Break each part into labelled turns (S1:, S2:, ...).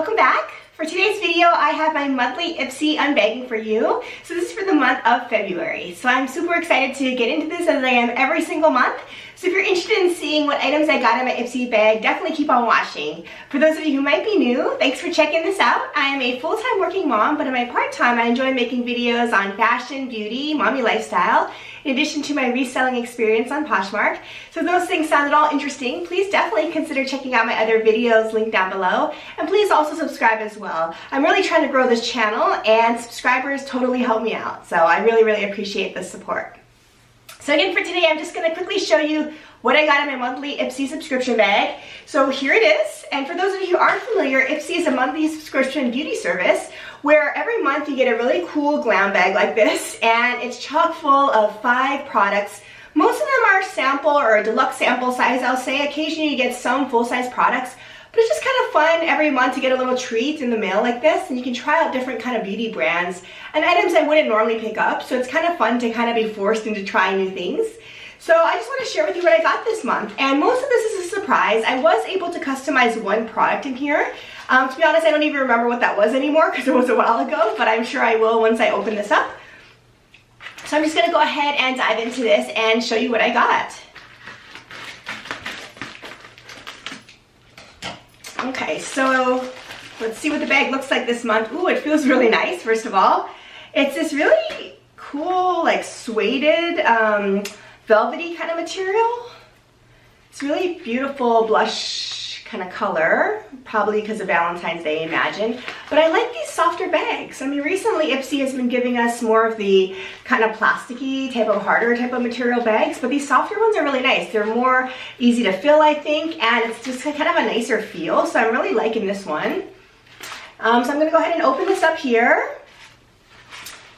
S1: welcome back. For today's video, I have my monthly Ipsy unbagging for you. So this is for the month of February. So I'm super excited to get into this as I am every single month. So if you're interested in seeing what items I got in my Ipsy bag, definitely keep on watching. For those of you who might be new, thanks for checking this out. I am a full-time working mom, but in my part-time, I enjoy making videos on fashion, beauty, mommy lifestyle, in addition to my reselling experience on Poshmark. So if those things sound at all interesting, please definitely consider checking out my other videos linked down below. And please also subscribe as well. I'm really trying to grow this channel, and subscribers totally help me out. So I really appreciate the support. So again, for today, I'm just going to quickly show you what I got in my monthly Ipsy subscription bag. So here it is. And for those of you who aren't familiar, Ipsy is a monthly subscription beauty service where every month you get a really cool glam bag like this, and it's chock full of 5 products. Most of them are sample or deluxe sample size, I'll say. Occasionally you get some full-size products, but it's just kind of fun every month to get a little treat in the mail like this, and you can try out different kind of beauty brands and items I wouldn't normally pick up. So it's kind of fun to kind of be forced into trying new things. So I just want to share with you what I got this month, and most of this is a surprise. I was able to customize one product in here. To be honest, I don't even remember what that was anymore because it was a while ago, but I'm sure I will once I open this up. So I'm just going to go ahead and dive into this and show you what I got. Okay, so let's see what the bag looks like this month. Ooh, it feels really nice, first of all. It's this really cool, like suede, velvety kind of material. It's really beautiful blush kind of color, probably because of Valentine's Day, I imagine. But I like these softer bags. I mean, recently Ipsy has been giving us more of the kind of plasticky type of harder type of material bags, but these softer ones are really nice. They're more easy to fill, I think, and it's just kind of a nicer feel. So I'm really liking this one. So I'm going to go ahead and open this up here.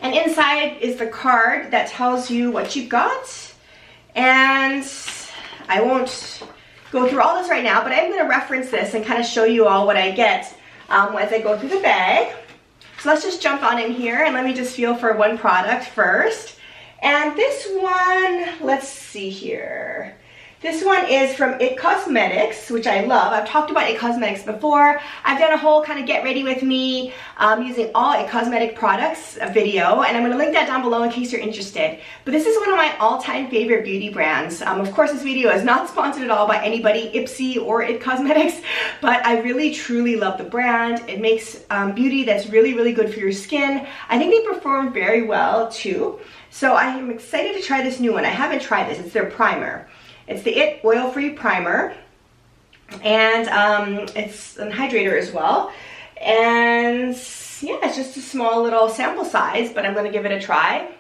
S1: And inside is the card that tells you what you've got. And I won't go through all this right now, but I'm going to reference this and kind of show you all what I get as I go through the bag. So let's just jump on in here and let me just feel for one product first. And this one, let's see here. This one is from It Cosmetics, which I love. I've talked about It Cosmetics before. I've done a whole kind of get ready with me using all It Cosmetic products video, and I'm going to link that down below in case you're interested. But this is one of my all-time favorite beauty brands. Of course, this video is not sponsored at all by anybody, Ipsy or It Cosmetics, but I really truly love the brand. It makes beauty that's really good for your skin. I think they perform very well too. So I am excited to try this new one. I haven't tried this. It's their primer. It's the It Oil-Free Primer, and it's an hydrator as well. And yeah, it's just a small little sample size, but I'm going to give it a try.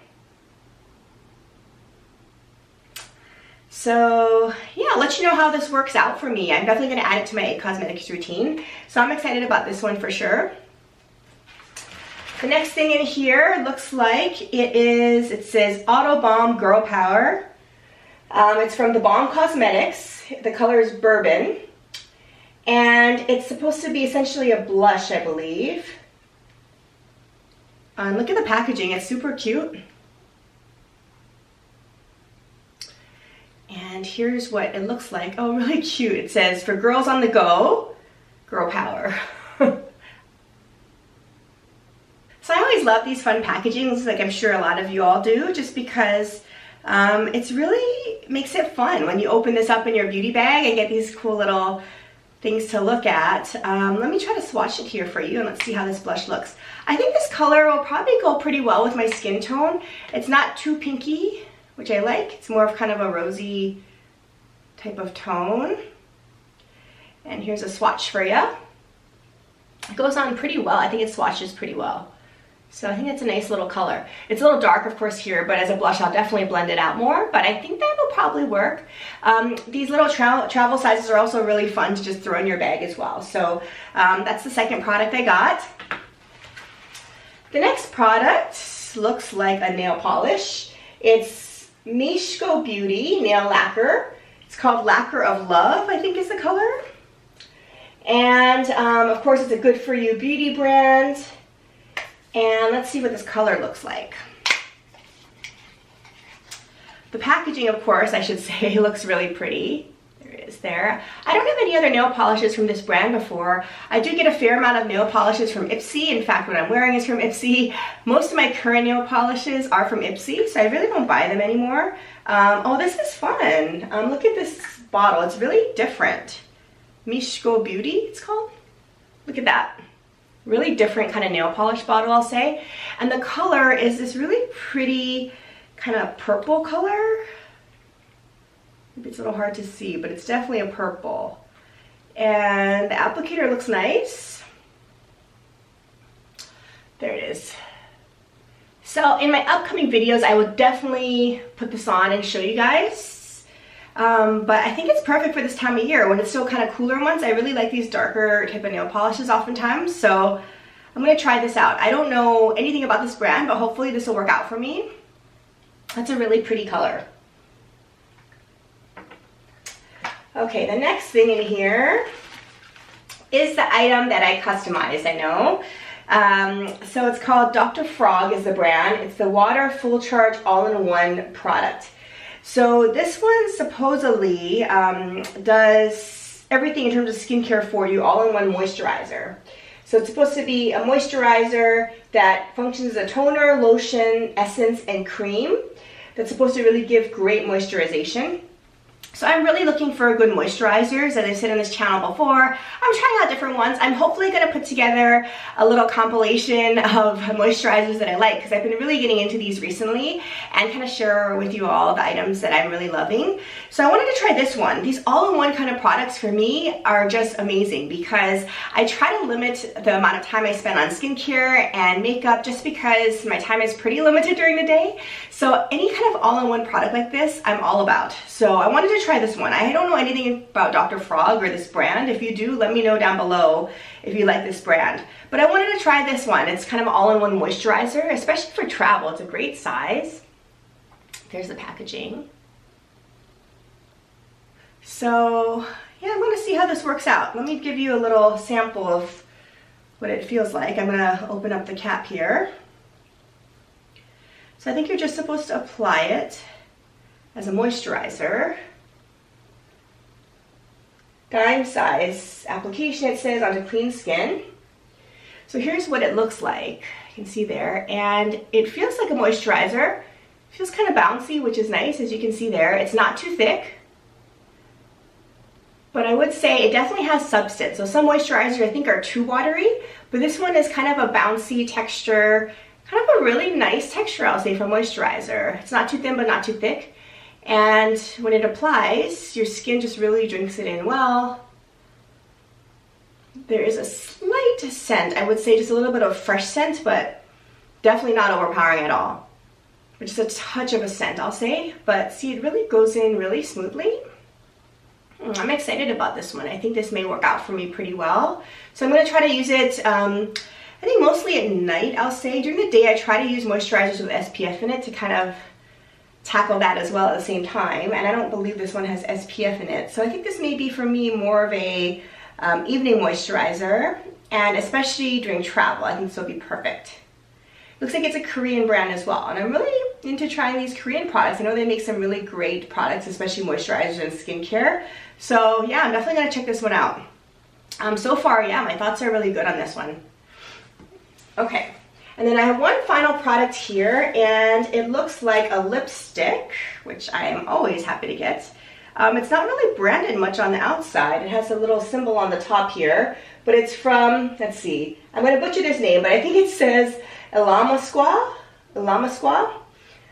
S1: So yeah, I'll let you know how this works out for me. I'm definitely going to add it to my It Cosmetics routine. So I'm excited about this one for sure. The next thing in here looks like it says Auto Balm Girl Power. It's from the Balm Cosmetics. The color is Bourbon. And it's supposed to be essentially a blush, I believe. Look at the packaging. It's super cute. And here's what it looks like. Oh, really cute. It says, for girls on the go, Girl Power. So I always love these fun packagings, like I'm sure a lot of you all do, just because it's really makes it fun. When you open this up in your beauty bag and get these cool little things to look at. Let me try to swatch it here for you, and let's see how this blush looks. I think this color will probably go pretty well with my skin tone. It's not too pinky, which I like. It's more of kind of a rosy type of tone. And here's a swatch for you. It goes on pretty well. I think it swatches pretty well. So I think it's a nice little color. It's a little dark, of course, here, but as a blush, I'll definitely blend it out more. But I think that will probably work. These little travel sizes are also really fun to just throw in your bag as well. So that's the second product I got. The next product looks like a nail polish. It's Mishko Beauty Nail Lacquer. It's called Lacquer of Love, I think is the color. And of course, it's a good for you beauty brand. And let's see what this color looks like. The packaging, of course, I should say, looks really pretty. There it is there. I don't have any other nail polishes from this brand before. I do get a fair amount of nail polishes from Ipsy. In fact, what I'm wearing is from Ipsy. Most of my current nail polishes are from Ipsy, so I really don't buy them anymore. Oh, this is fun. Look at this bottle. It's really different. Mishko Beauty, it's called. Look at that. Really different kind of nail polish bottle, I'll say. And the color is this really pretty kind of purple color. Maybe it's a little hard to see, but it's definitely a purple. And the applicator looks nice. There it is. So in my upcoming videos, I will definitely put this on and show you guys. But I think it's perfect for this time of year when it's still kind of cooler months. I really like these darker type of nail polishes oftentimes, so I'm going to try this out. I don't know anything about this brand, but hopefully this will work out for me. That's a really pretty color. Okay, the next thing in here is the item that I customized, I know. So it's called Dr. Frog is the brand. It's the Water Full Charge All-in-One product. So this one supposedly does everything in terms of skincare for you, all-in-one moisturizer. So it's supposed to be a moisturizer that functions as a toner, lotion, essence, and cream that's supposed to really give great moisturization. So I'm really looking for good moisturizers, as I've said on this channel before. I'm trying out different ones. I'm hopefully going to put together a little compilation of moisturizers that I like, because I've been really getting into these recently and kind of share with you all the items that I'm really loving. So I wanted to try this one. These all-in-one kind of products for me are just amazing because I try to limit the amount of time I spend on skincare and makeup just because my time is pretty limited during the day. So any kind of all-in-one product like this, I'm all about. So I wanted to try this one. I don't know anything about Dr. Frog or this brand. If you do, let me know down below if you like this brand. But I wanted to try this one. It's kind of an all-in-one moisturizer, especially for travel. It's a great size. There's the packaging. So yeah, I'm going to see how this works out. Let me give you a little sample of what it feels like. I'm going to open up the cap here. So I think you're just supposed to apply it as a moisturizer. Dime size application, it says, onto clean skin. So here's what it looks like. You can see there, and it feels like a moisturizer. It feels kind of bouncy, which is nice, as you can see there. It's not too thick, but I would say it definitely has substance. So some moisturizers I think are too watery, but this one is kind of a bouncy texture, kind of a really nice texture, I'll say, for moisturizer. It's not too thin, but not too thick. And when it applies, your skin just really drinks it in well. There is a slight scent, I would say just a little bit of fresh scent, but definitely not overpowering at all. Just a touch of a scent, I'll say. But see, it really goes in really smoothly. I'm excited about this one. I think this may work out for me pretty well. So I'm going to try to use it, I think mostly at night, I'll say. During the day, I try to use moisturizers with SPF in it to kind of tackle that as well at the same time, and I don't believe this one has SPF in it, so I think this may be for me more of a evening moisturizer, and especially during travel I think this will be perfect. Looks like it's a Korean brand as well, and I'm really into trying these Korean products. I know they make some really great products, especially moisturizers and skincare, so yeah, I'm definitely going to check this one out. So far, yeah, my thoughts are really good on this one. Okay. And then I have one final product here, and it looks like a lipstick, which I am always happy to get. It's not really branded much on the outside. It has a little symbol on the top here, but it's from, let's see, I'm going to butcher this name, but I think it says Ilamasqua.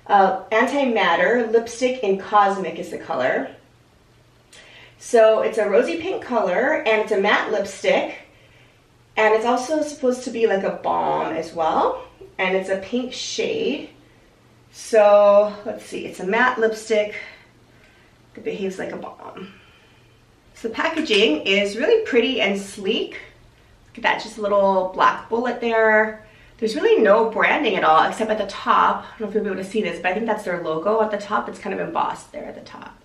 S1: Antimatter Lipstick in Cosmic is the color. So it's a rosy pink color, and it's a matte lipstick. And it's also supposed to be like a balm as well. And it's a pink shade. So let's see, it's a matte lipstick that behaves like a balm. So the packaging is really pretty and sleek. Look at that, just a little black bullet there. There's really no branding at all except at the top. I don't know if you'll be able to see this, but I think that's their logo at the top. It's kind of embossed there at the top.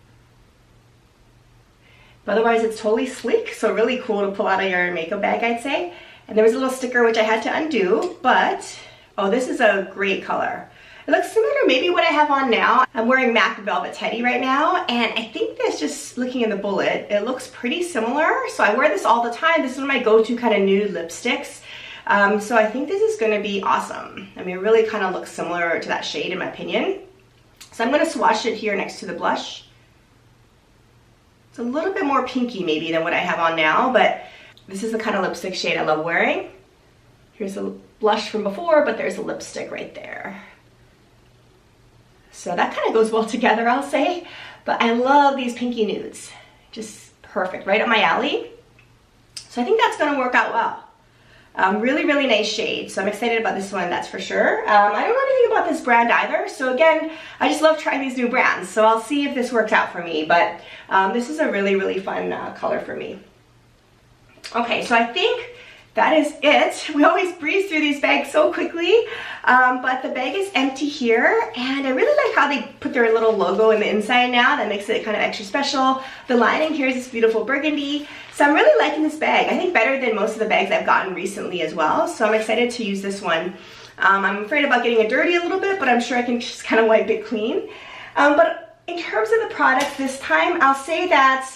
S1: But otherwise it's totally sleek, so really cool to pull out of your makeup bag, I'd say. And there was a little sticker which I had to undo, but oh, this is a great color. It looks similar to maybe what I have on now. I'm wearing MAC Velvet Teddy right now, and I think that's just looking in the bullet, it looks pretty similar. So I wear this all the time. This is one of my go-to kind of nude lipsticks. So I think this is gonna be awesome. I mean, it really kind of looks similar to that shade in my opinion. So I'm gonna swatch it here next to the blush. It's a little bit more pinky maybe than what I have on now, but this is the kind of lipstick shade I love wearing. Here's a blush from before, but there's a lipstick right there. So that kind of goes well together, I'll say. But I love these pinky nudes. Just perfect, right up my alley. So I think that's gonna work out well. Really, really nice shade. So I'm excited about this one, that's for sure. I don't know anything about this brand either. So again, I just love trying these new brands. So I'll see if this works out for me. But this is a really, really fun color for me. Okay, so I think that is it. We always breeze through these bags so quickly, but the bag is empty here, and I really like how they put their little logo in the inside now. That makes it kind of extra special. The lining here is this beautiful burgundy. So I'm really liking this bag. I think better than most of the bags I've gotten recently as well. So I'm excited to use this one. I'm afraid about getting it dirty a little bit, but I'm sure I can just kind of wipe it clean. But in terms of the products this time, I'll say that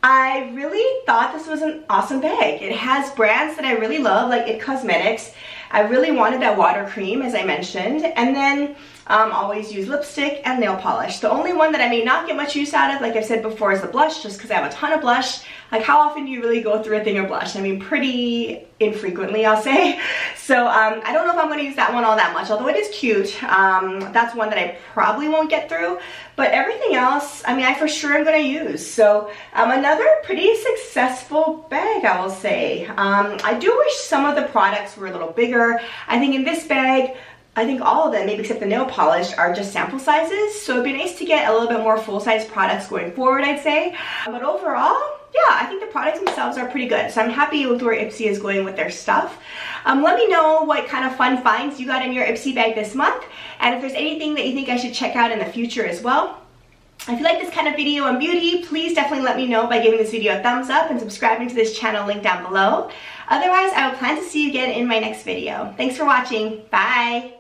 S1: I really thought this was an awesome bag. It has brands that I really love, like It Cosmetics. I really wanted that water cream, as I mentioned, and then always use lipstick and nail polish. The only one that I may not get much use out of, like I said before, is the blush, just because I have a ton of blush. Like, how often do you really go through a thing of blush? I mean, pretty infrequently, I'll say. So I don't know if I'm going to use that one all that much, although it is cute. That's one that I probably won't get through. But everything else, I mean, I for sure am going to use. So another pretty successful bag, I will say. I do wish some of the products were a little bigger. I think in this bag, I think all of them, maybe except the nail polish, are just sample sizes. So it'd be nice to get a little bit more full-size products going forward, I'd say. But overall, yeah, I think the products themselves are pretty good. So I'm happy with where Ipsy is going with their stuff. Let me know what kind of fun finds you got in your Ipsy bag this month. And if there's anything that you think I should check out in the future as well. If you like this kind of video on beauty, please definitely let me know by giving this video a thumbs up and subscribing to this channel link down below. Otherwise, I will plan to see you again in my next video. Thanks for watching. Bye!